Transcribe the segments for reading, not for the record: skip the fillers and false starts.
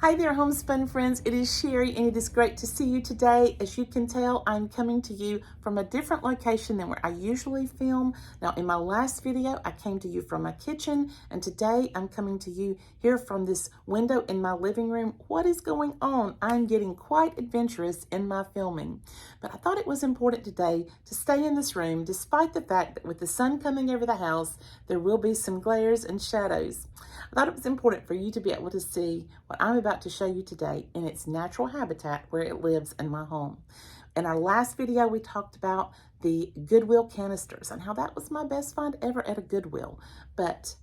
Hi there, homespun friends. It is Sherry, and it is great to see you today. As you can tell, I'm coming to you from a different location than where I usually film. Now, in my last video, I came to you from my kitchen, and today I'm coming to you here from this window in my living room. What is going on? I'm getting quite adventurous in my filming, but I thought it was important today to stay in this room, despite the fact that with the sun coming over the house, there will be some glares and shadows. I thought it was important for you to be able to see what I'm about to show you today in its natural habitat where it lives in my home. In our last video, we talked about the Goodwill canisters and how that was my best find ever at a Goodwill. But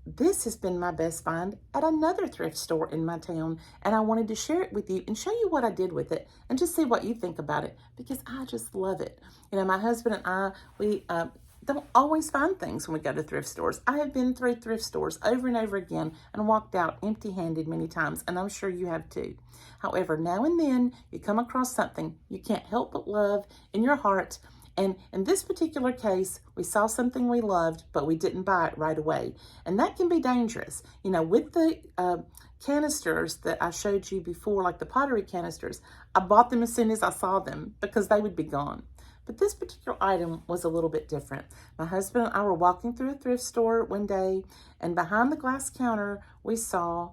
this has been my best find at another thrift store in my town, and I wanted to share it with you and show you what I did with it and just see what you think about it, because I just love it. You know, my husband and I, we don't always find things when we go to thrift stores. I have been through thrift stores over and over again and walked out empty-handed many times, and I'm sure you have too. However, now and then you come across something you can't help but love in your heart. And in this particular case, we saw something we loved, but we didn't buy it right away. And that can be dangerous. You know, with the canisters that I showed you before, like the pottery canisters, I bought them as soon as I saw them because they would be gone. But this particular item was a little bit different. My husband and I were walking through a thrift store one day, and behind the glass counter, we saw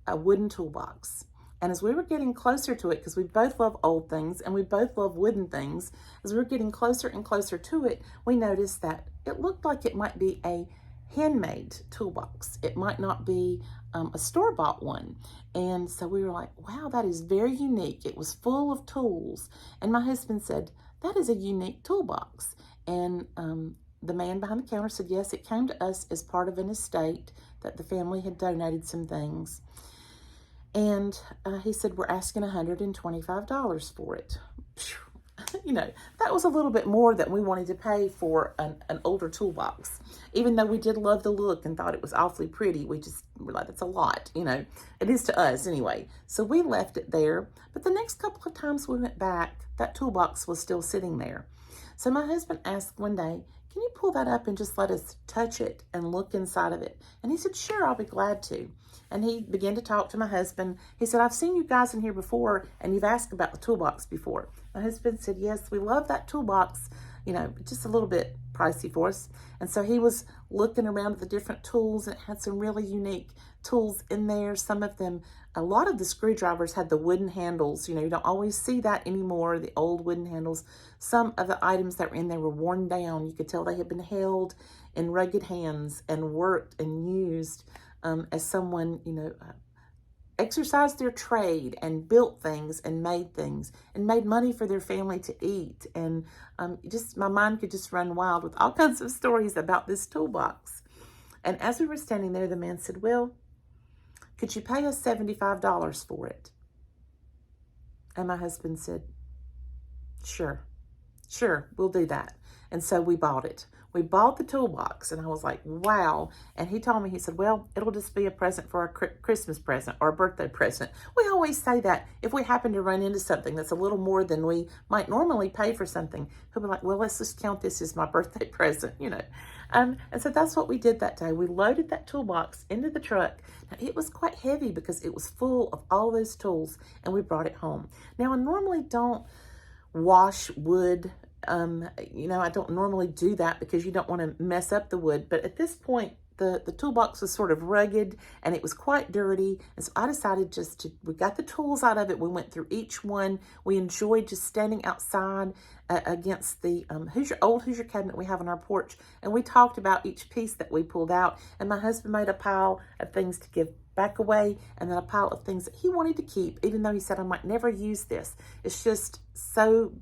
a wooden toolbox. And as we were getting closer to it, because we both love old things and we both love wooden things, as we were getting closer and closer to it, we noticed that it looked like it might be a handmade toolbox. It might not be a store-bought one. And so we were like, wow, that is very unique. It was full of tools. And my husband said, that is a unique toolbox. And the man behind the counter said, yes, it came to us as part of an estate that the family had donated some things. And he said, we're asking $125 for it. You know, that was a little bit more than we wanted to pay for an older toolbox. Even though we did love the look and thought it was awfully pretty, we just were like, that's a lot, you know. It is to us anyway. So we left it there. But the next couple of times we went back, that toolbox was still sitting there. So my husband asked one day, can you pull that up and just let us touch it and look inside of it? And he said, sure, I'll be glad to. And he began to talk to my husband. He said, I've seen you guys in here before, and you've asked about the toolbox before. My husband said, yes, we love that toolbox, you know, just a little bit pricey for us. And so he was looking around at the different tools, and it had some really unique tools in there. Some of them, a lot of the screwdrivers had the wooden handles. You know, you don't always see that anymore, the old wooden handles. Some of the items that were in there were worn down. You could tell they had been held in rugged hands and worked and used as someone, you know, exercised their trade and built things and made money for their family to eat. And just my mind could just run wild with all kinds of stories about this toolbox. And as we were standing there, the man said, well, could you pay us $75 for it? And my husband said, sure, we'll do that. And so we bought it. We bought the toolbox, and I was like, wow. And he told me, he said, well, it'll just be a present for a Christmas present or a birthday present. We always say that if we happen to run into something that's a little more than we might normally pay for something, he'll be like, well, let's just count this as my birthday present, you know. And so that's what we did that day. We loaded that toolbox into the truck. Now, it was quite heavy because it was full of all those tools, and we brought it home. Now, I normally don't wash wood. You know, I don't normally do that because you don't want to mess up the wood. But at this point, the toolbox was sort of rugged and it was quite dirty. And so I decided we got the tools out of it. We went through each one. We enjoyed just standing outside against the old Hoosier cabinet we have on our porch. And we talked about each piece that we pulled out. And my husband made a pile of things to give back away, and then a pile of things that he wanted to keep, even though he said, I might never use this. It's just so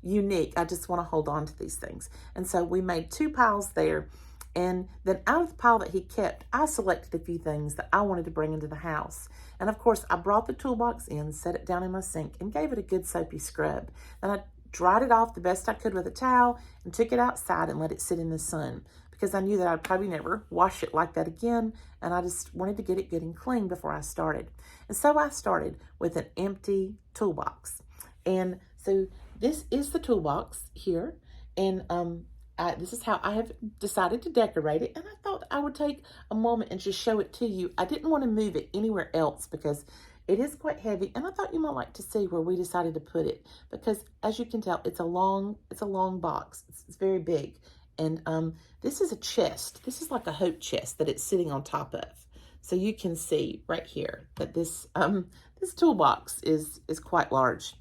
unique. I just want to hold on to these things. And so we made two piles there. And then out of the pile that he kept, I selected a few things that I wanted to bring into the house. And of course, I brought the toolbox in, set it down in my sink, and gave it a good soapy scrub. Then I dried it off the best I could with a towel and took it outside and let it sit in the sun, because I knew that I'd probably never wash it like that again. And I just wanted to get it good and clean before I started. And so I started with an empty toolbox. And so this is the toolbox here. And this is how I have decided to decorate it. And I thought I would take a moment and just show it to you. I didn't want to move it anywhere else because It is quite heavy, and I thought you might like to see where we decided to put it, because as you can tell, it's a long box. It's very big. And this is a chest. This is like a hope chest that it's sitting on top of. So you can see right here that this this toolbox is quite large.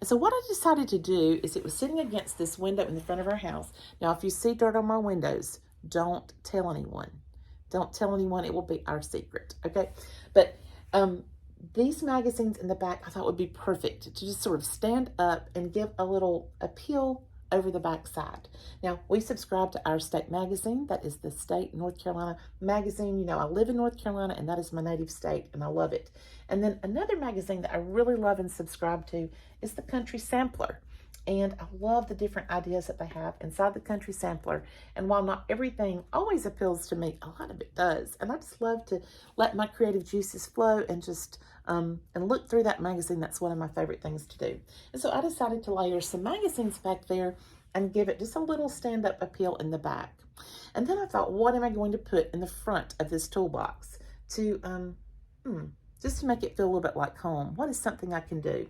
And so what I decided to do is, it was sitting against this window in the front of our house. Now, if you see dirt on my windows, don't tell anyone. Don't tell anyone. It will be our secret, okay? But these magazines in the back I thought would be perfect to just sort of stand up and give a little appeal over the back side. Now, we subscribe to Our State magazine. That is the state North Carolina magazine. You know, I live in North Carolina, and that is my native state, and I love it. And then another magazine that I really love and subscribe to is the Country Sampler. And I love the different ideas that they have inside the Country Sampler. And while not everything always appeals to me, a lot of it does. And I just love to let my creative juices flow and just and look through that magazine. That's one of my favorite things to do. And so I decided to layer some magazines back there and give it just a little stand-up appeal in the back. And then I thought, what am I going to put in the front of this toolbox to just to make it feel a little bit like home? What is something I can do?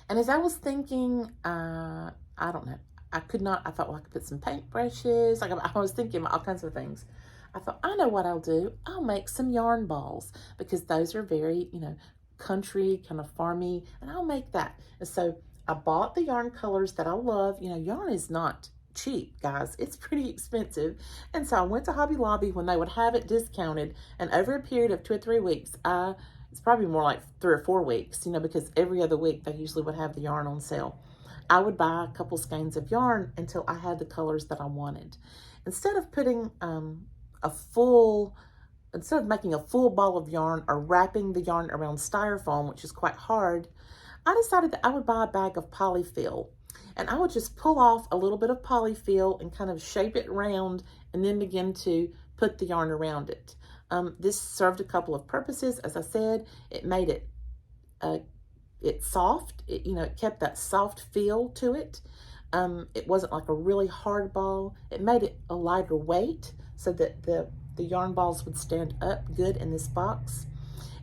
And as I was thinking, I don't know, I thought, well, I could put some paintbrushes. I was thinking all kinds of things. I thought, I know what I'll do. I'll make some yarn balls, because those are very, you know, country, kind of farmy, and I'll make that. And so I bought the yarn colors that I love. You know, yarn is not cheap, guys. It's pretty expensive. And so I went to Hobby Lobby when they would have it discounted, and over a period of 2 or 3 weeks, it's probably more like 3 or 4 weeks, you know, because every other week they usually would have the yarn on sale. I would buy a couple skeins of yarn until I had the colors that I wanted. Instead of putting instead of making a full ball of yarn or wrapping the yarn around styrofoam, which is quite hard, I decided that I would buy a bag of polyfill. And I would just pull off a little bit of polyfill and kind of shape it round, and then begin to put the yarn around it. This served a couple of purposes. As I said, it made it soft. It kept that soft feel to it. It wasn't like a really hard ball. It made it a lighter weight so that the yarn balls would stand up good in this box.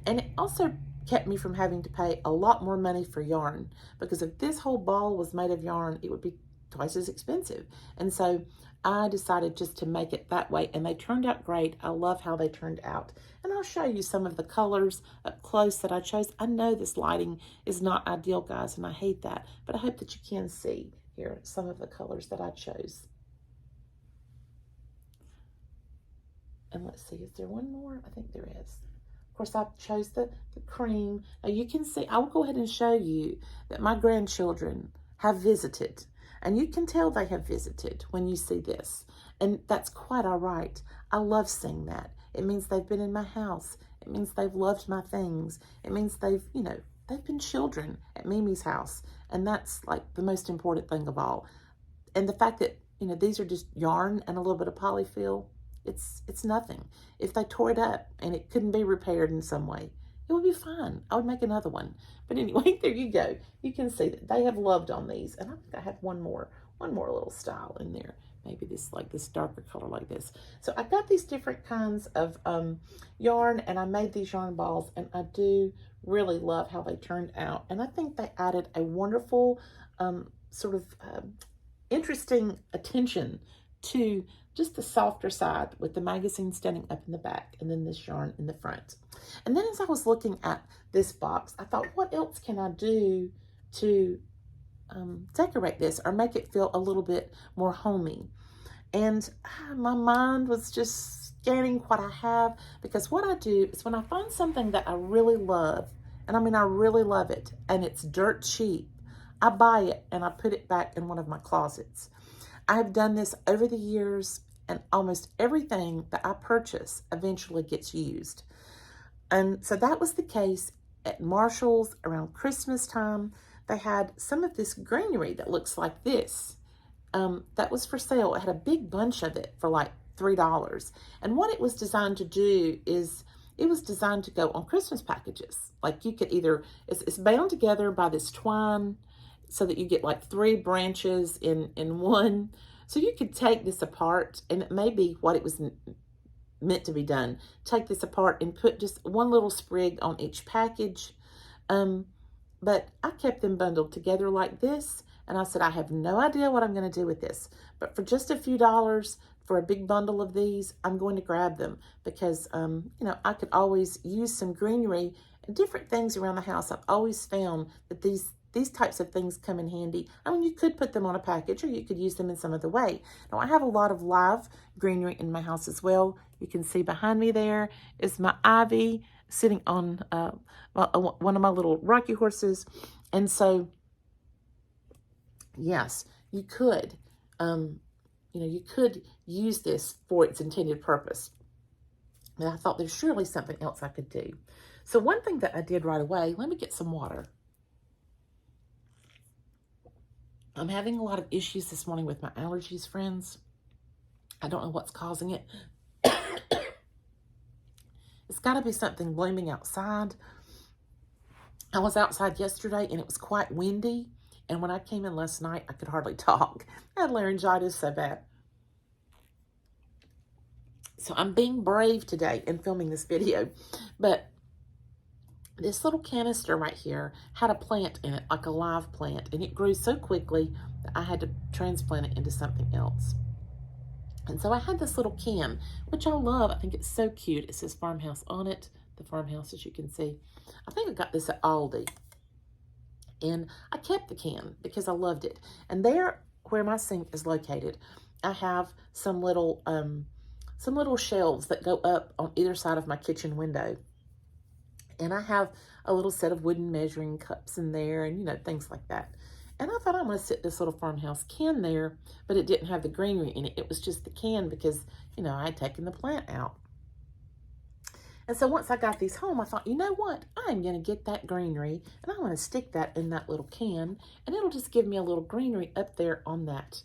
And it also kept me from having to pay a lot more money for yarn, because if this whole ball was made of yarn, it would be twice as expensive. And so I decided just to make it that way, and they turned out great. I love how they turned out. And I'll show you some of the colors up close that I chose. I know this lighting is not ideal, guys, and I hate that, but I hope that you can see here some of the colors that I chose. And let's see, is there one more? I think there is. Of course, I chose the cream. Now you can see, I will go ahead and show you that my grandchildren have visited. And you can tell they have visited when you see this. And that's quite all right. I love seeing that. It means they've been in my house. It means they've loved my things. It means they've been children at Mimi's house. And that's like the most important thing of all. And the fact that, these are just yarn and a little bit of polyfill, it's nothing. If they tore it up and it couldn't be repaired in some way, it would be fine. I would make another one. But anyway, there you go. You can see that they have loved on these. And I think I have one more little style in there. Maybe this darker color like this. So I got these different kinds of yarn, and I made these yarn balls, and I do really love how they turned out. And I think they added a wonderful interesting attention to just the softer side, with the magazine standing up in the back and then this yarn in the front. And then as I was looking at this box, I thought, what else can I do to decorate this or make it feel a little bit more homey? And my mind was just scanning what I have, because what I do is when I find something that I really love, and I mean I really love it, and it's dirt cheap, I buy it and I put it back in one of my closets. I've done this over the years, and almost everything that I purchase eventually gets used. And so that was the case at Marshall's around Christmas time. They had some of this greenery that looks like this. That was for sale. It had a big bunch of it for like $3. And what it was designed to do is it was designed to go on Christmas packages. Like you could either, it's bound together by this twine, so that you get like 3 branches in one. So you could take this apart, and it may be what it was meant to be done. Take this apart and put just one little sprig on each package. But I kept them bundled together like this, and I said, I have no idea what I'm going to do with this, but for just a few dollars for a big bundle of these, I'm going to grab them because, you know, I could always use some greenery and different things around the house. I've always found that these types of things come in handy. I mean, you could put them on a package or you could use them in some other way. Now, I have a lot of live greenery in my house as well. You can see behind me there is my ivy sitting on one of my little rocky horses. And so, yes, you could, you know, you could use this for its intended purpose. And I thought there's surely something else I could do. So one thing that I did right away, let me get some water. I'm having a lot of issues this morning with my allergies, friends. I don't know what's causing it. It's got to be something blooming outside. I was outside yesterday and it was quite windy. And when I came in last night, I could hardly talk. I had laryngitis so bad. So I'm being brave today in filming this video. But this little canister right here had a plant in it, like a live plant. And it grew so quickly that I had to transplant it into something else. And so I had this little can, which I love. I think it's so cute. It says farmhouse on it. The farmhouse, as you can see. I think I got this at Aldi. And I kept the can because I loved it. And there, where my sink is located, I have some little shelves that go up on either side of my kitchen window. And I have a little set of wooden measuring cups in there and, you know, things like that. And I thought I'm going to sit this little farmhouse can there, but it didn't have the greenery in it. It was just the can because, you know, I had taken the plant out. And so once I got these home, I thought, you know what? I'm going to get that greenery and I'm going to stick that in that little can and it'll just give me a little greenery up there on that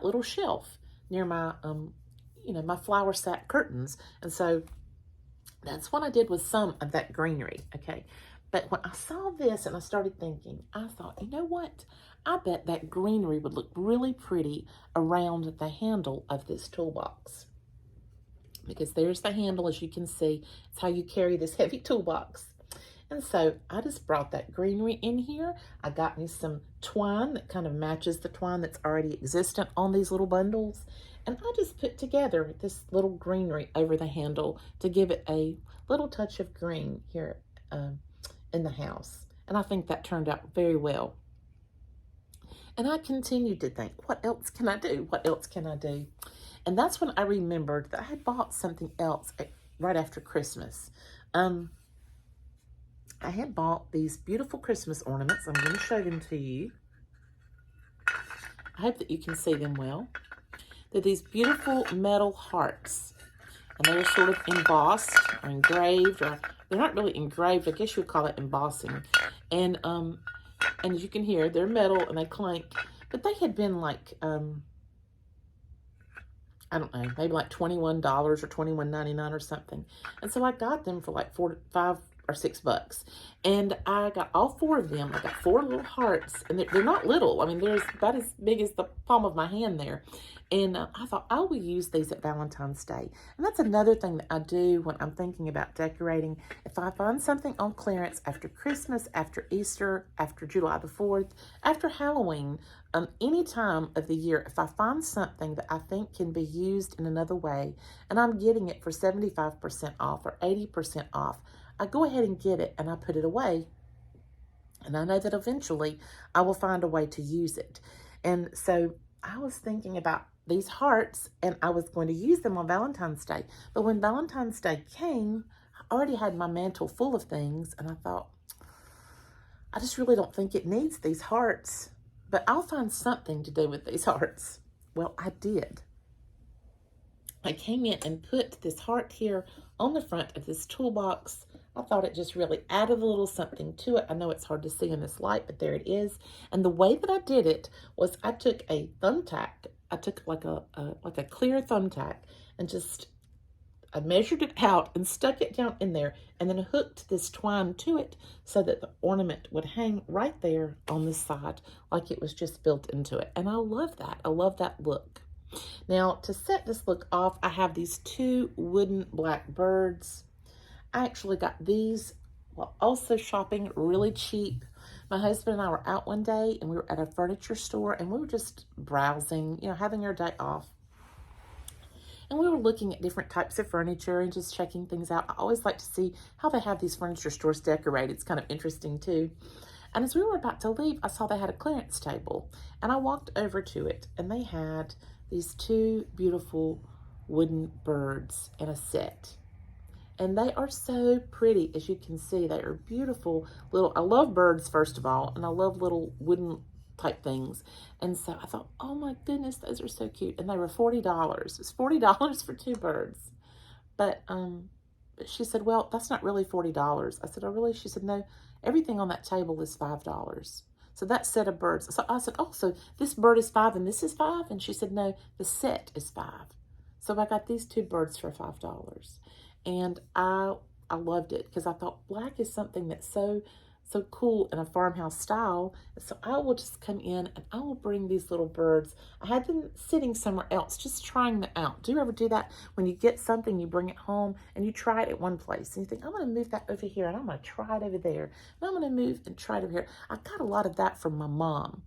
little shelf near my, you know, my flower sack curtains. And so that's what I did with some of that greenery, okay? But when I saw this and I started thinking, I thought, you know what? I bet that greenery would look really pretty around the handle of this toolbox. Because there's the handle, as you can see. It's how you carry this heavy toolbox. And so I just brought that greenery in here. I got me some twine that kind of matches the twine that's already existent on these little bundles. And I just put together this little greenery over the handle to give it a little touch of green here in the house. And I think that turned out very well. And I continued to think, what else can I do? What else can I do? And that's when I remembered that I had bought something else right after Christmas. I had bought these beautiful Christmas ornaments. I'm going to show them to you. I hope that you can see them well. They're these beautiful metal hearts. And they're sort of embossed or engraved, or they're not really engraved. I guess you would call it embossing. And as you can hear, they're metal and they clank. But they had been like, I don't know, maybe like $21 or $21.99 or something. And so I got them for like $5 or $6. And I got all four of them. I got 4 little hearts. And they're not little. I mean, they're about as big as the palm of my hand there. And I thought I will use these at Valentine's Day. And that's another thing that I do when I'm thinking about decorating. If I find something on clearance after Christmas, after Easter, after July the 4th, after Halloween, any time of the year, if I find something that I think can be used in another way, and I'm getting it for 75% off or 80% off, I go ahead and get it and I put it away. And I know that eventually I will find a way to use it. And so I was thinking about these hearts and I was going to use them on Valentine's Day. But when Valentine's Day came, I already had my mantle full of things and I thought, I just really don't think it needs these hearts, but I'll find something to do with these hearts. Well, I did. I came in and put this heart here on the front of this toolbox. I thought it just really added a little something to it. I know it's hard to see in this light, but there it is. And the way that I did it was I took a thumbtack. I took like a clear thumbtack and just I measured it out and stuck it down in there and then hooked this twine to it so that the ornament would hang right there on the side like it was just built into it. And I love that. I love that look. Now, to set this look off, I have these two wooden black birds. I actually got these while also shopping really cheap. My husband and I were out one day and we were at a furniture store and we were just browsing, having our day off. And we were looking at different types of furniture and just checking things out. I always like to see how they have these furniture stores decorated. It's kind of interesting too. And as we were about to leave, I saw they had a clearance table. And I walked over to it and they had these two beautiful wooden birds in a set. And they are so pretty, as you can see. They are beautiful little, I love birds, first of all, and I love little wooden type things. And so I thought, oh my goodness, those are so cute. And they were $40. It's $40 for two birds. But she said, well, that's not really $40. I said, oh, really? She said, no, everything on that table is $5. So that set of birds. So I said, oh, so this bird is $5 and this is $5? And she said, no, the set is $5. So I got these two birds for $5. And I loved it because I thought black is something that's so cool in a farmhouse style. So I will just come in and I will bring these little birds. I had them sitting somewhere else, just trying them out. Do you ever do that? When you get something, you bring it home and you try it at one place and you think, I'm going to move that over here and I'm going to try it over there. And I'm going to move and try it over here. I got a lot of that from my mom.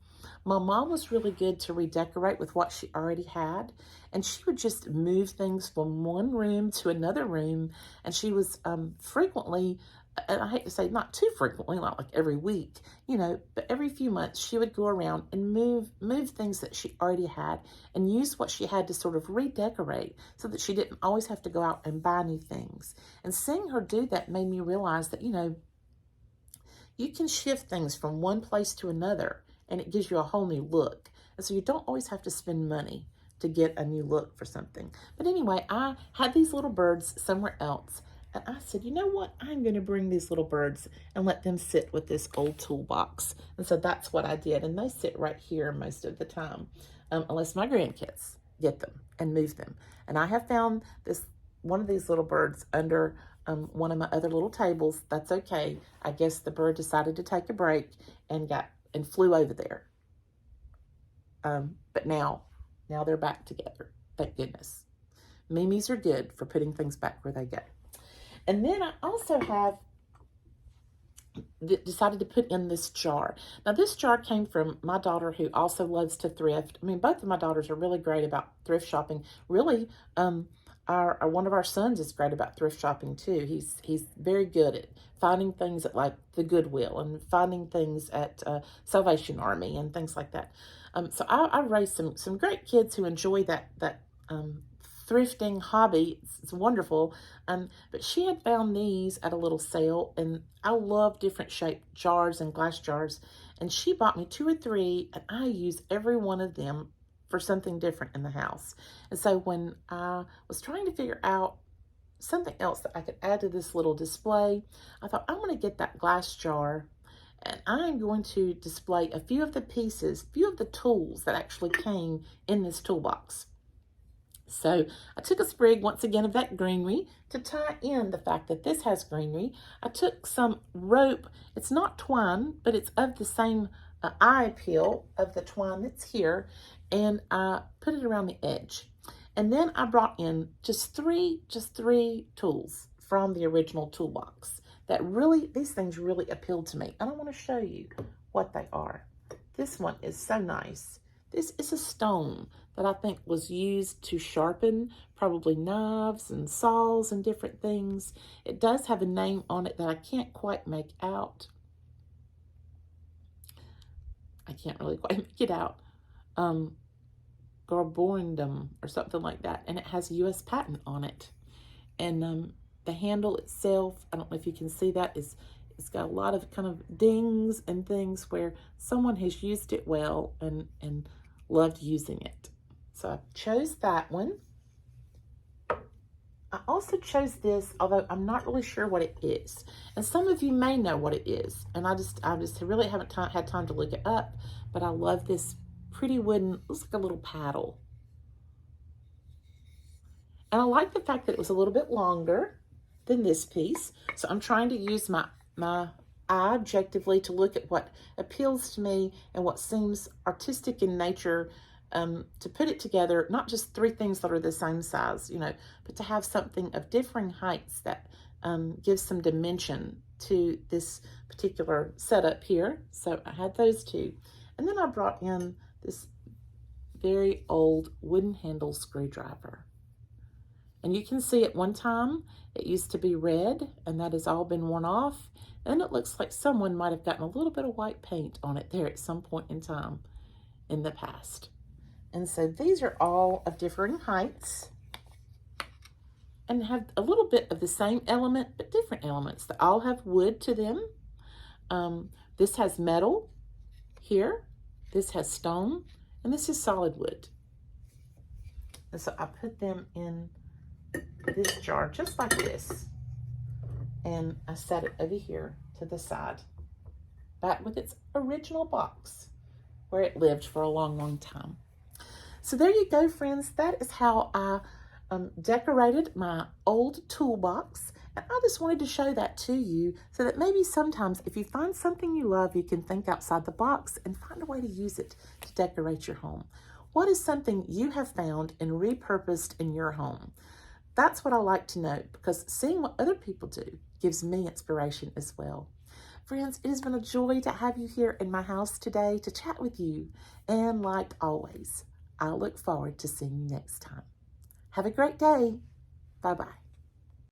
My mom was really good to redecorate with what she already had. And she would just move things from one room to another room. And she was frequently, and I hate to say not too frequently, not like every week, but every few months she would go around and move things that she already had and use what she had to sort of redecorate so that she didn't always have to go out and buy new things. And seeing her do that made me realize that, you can shift things from one place to another and it gives you a whole new look. And so you don't always have to spend money to get a new look for something. But anyway, I had these little birds somewhere else. And I said, you know what? I'm going to bring these little birds and let them sit with this old toolbox. And so that's what I did. And they sit right here most of the time, unless my grandkids get them and move them. And I have found one of these little birds under one of my other little tables. That's okay. I guess the bird decided to take a break and flew over there. But now they're back together. Thank goodness. Mimis are good for putting things back where they go. And then I also have decided to put in this jar. Now this jar came from my daughter who also loves to thrift. I mean, both of my daughters are really great about thrift shopping. Really, one of our sons is great about thrift shopping too. He's very good at finding things at like the Goodwill and finding things at Salvation Army and things like that. So I raised some great kids who enjoy that thrifting hobby. It's wonderful. But she had found these at a little sale, and I love different shaped jars and glass jars. And she bought me 2 or 3, and I use every one of them for something different in the house. And so when I was trying to figure out something else that I could add to this little display, I thought I'm going to get that glass jar and I'm going to display a few of the pieces, few of the tools that actually came in this toolbox. So I took a sprig once again of that greenery to tie in the fact that this has greenery. I took some rope. It's not twine, but it's of the same eye peel of the twine that's here, and I put it around the edge. And then I brought in just three tools from the original toolbox that these things really appealed to me. And I want to show you what they are. This one is so nice. This is a stone that I think was used to sharpen probably knives and saws and different things. It does have a name on it that I can't quite make out. I can't really quite make it out. Garborindum or something like that. And it has a U.S. patent on it. And the handle itself, I don't know if you can see that, it's got a lot of kind of dings and things where someone has used it well and loved using it. So I chose that one. I also chose this, although I'm not really sure what it is. And some of you may know what it is. And I just really haven't had time to look it up. But I love this pretty wooden, looks like a little paddle. And I like the fact that it was a little bit longer than this piece. So I'm trying to use my eye objectively to look at what appeals to me and what seems artistic in nature to put it together, not just three things that are the same size, but to have something of differing heights that gives some dimension to this particular setup here. So I had those two. And then I brought in this very old wooden handle screwdriver. And you can see at one time it used to be red, and that has all been worn off. And it looks like someone might have gotten a little bit of white paint on it there at some point in time in the past. And so these are all of differing heights and have a little bit of the same element, but different elements. They all have wood to them. This has metal here. This has stone, and this is solid wood. And so I put them in this jar just like this, and I set it over here to the side, back with its original box where it lived for a long time. So there you go, friends. That is how I decorated my old toolbox, and I just wanted to show that to you so that maybe sometimes if you find something you love, you can think outside the box and find a way to use it to decorate your home. What is something you have found and repurposed in your home? That's what I like to know, because seeing what other people do gives me inspiration as well. Friends, it has been a joy to have you here in my house today to chat with you. And like always, I look forward to seeing you next time. Have a great day. Bye-bye.